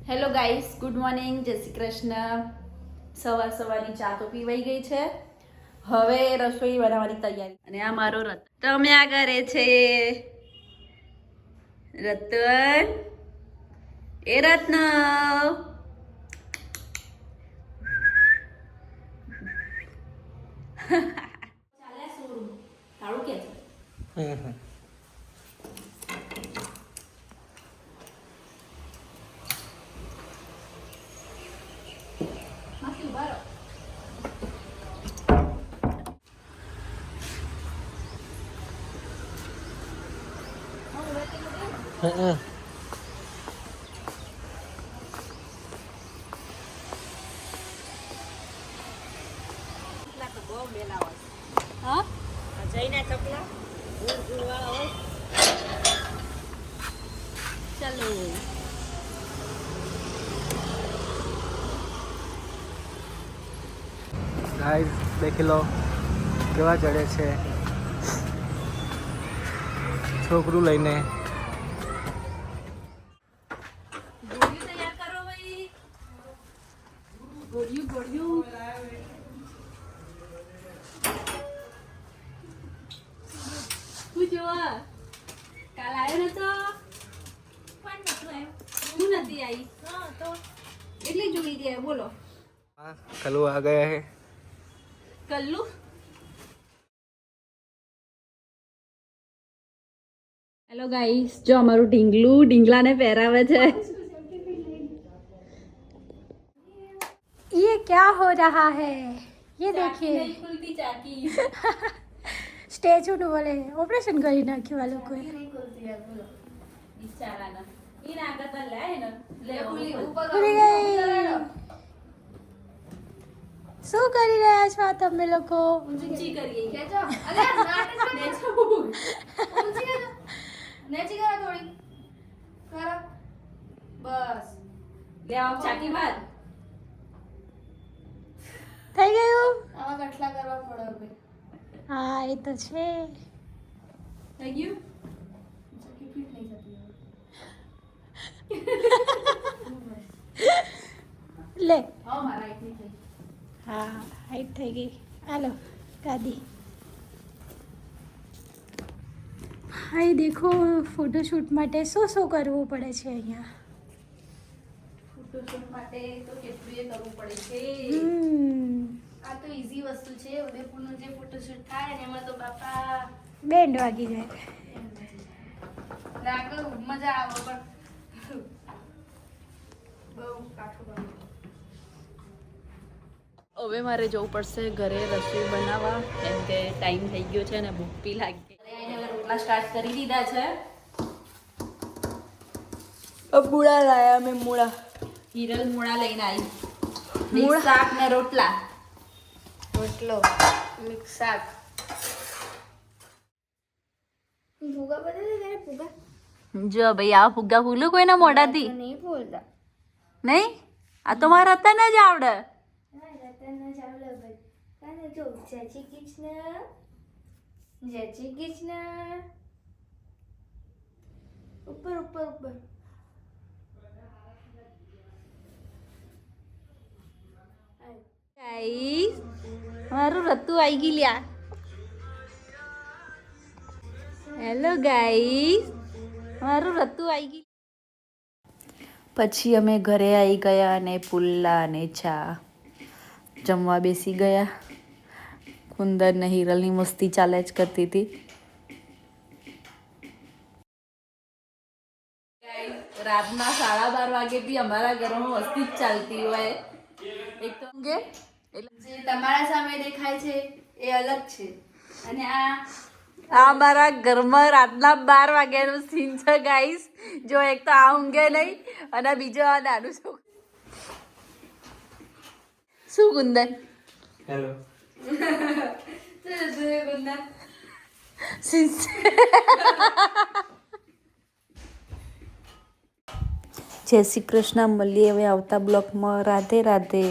Hello guys, good morning, જય શ્રી કૃષ્ણ. સવારની ચા તો પીવાઈ ગઈ છે. હવે રસોઈ બનાવવાની તૈયારી. અને આ મારો રતન તમે આ કરે છે. રતન એ રત્ન ચાલે શોરૂમ તાળું કે છે. માસી ઉભા રહો. હા જઈને ચકલા ચલો. ગાઈસ દેખી લો કેવા ચડે છે છોકરું લઈને. ગોળિયું તૈયાર કરો ભાઈ. ગોળિયું તું જોવા કાલ આવ્યો નતો પણ નતું આવ્યો. હું નથી આવી. હા તો એટલી જોઈ દે. બોલો કલુ આ ગયા હે. કલ્લુ હેલો ગાઈસ, જો અમારું ઢીંગલાને પહેરાવે છે. ये क्या हो रहा है? ये देखिए ખુલતી ચાકી स्टेचू નું બોલે ઓપરેશન કરી નાખ્યું આ લોકોએ. બિચારાના ઈ ના કરતા લે ને લે ઉપર ખુલી ગઈ. શું કરી રહ્યા છો તમે લોકો? ઊંચી કરીએ ખેંચો. અરે નાટક નેચો. ઊંચી કરો. નેચી કરો થોડી. કરો. બસ. લે આવ ચાકી બાદ થઈ ગયું? આવા ગઠલા કરવા પડે હવે. હા એ તો છે. થઈ ગયું. ચકી ફીટ નહીં થતી હવે. લે હા મારા એટલી થઈ. હા હાઈટ થઈ ગઈ. હાલો ગાદી. હાય દેખો, ફોટોશૂટ માટે શું કરવું પડે છે અહીંયા. ફોટોશૂટ માટે તો કેટલું એ કરવું પડે છે. આ તો ઈઝી વસ્તુ છે. ઉદયપુરનું જે ફોટોશૂટ થાય ને એમાં તો બાપા બેન્ડ વાગી જાય. લાગે મજા આવે પણ બહુ કાઠું કામ. હવે મારે જવું પડશે ઘરે રસોઈ બનાવવા, કેમ કે ટાઈમ થઈ ગયો છે ને ભૂખ બી લાગી. હવે રોટલા સ્ટાર્ટ કરી દીધા છે. મૂળા લાયા મેં મૂળા. હિરલ મૂળા લઈને આવી. મિક્સ શાક ને રોટલા. રોટલો મિક્સ શાક. ભૂગા બતાવે છે ભૂગા. જો ભાઈ આ ફુગ્ગા ફૂલું કોઈના મોઢાથી નહીં બોલતા. નહીં. આ તો મારા રતન જ આવડે. રતન ચાવલો ભાઈ. કાને જો જય શ્રી કૃષ્ણ. જય શ્રી કૃષ્ણ. ઉપર ઉપર ઉપર. ગાઈસ મારું રત્તુ આવી ગઈ લ્યા. હેલો ગાઈસ, મારું રત્તુ આવી ગઈ. પછી અમે ઘરે આવી ગયા અને પુલ્લા અને ચા જમવા બેસી ગયા. કુંદર ને હિરલની મસ્તી ચાલે જ કરતી હતી. રાતના 12:30 વાગે બી અમારા ઘરમાં મસ્તી જ ચાલતી હોય. એક તો ઊંઘે એટલે જે તમારા સામે દેખાય છે એ અલગ છે અને આ આ મારા ઘરમાં રાતના 12 વાગ્યાનું સીન છે ગાઈસ. જો એક તો આ ઊંઘે નહીં અને બીજો આ નાનું છોકરું. શું કુંદન હેલો. જય શ્રી કૃષ્ણ. મળીએ હવે આવતા બ્લોગમાં. રાધે રાધે.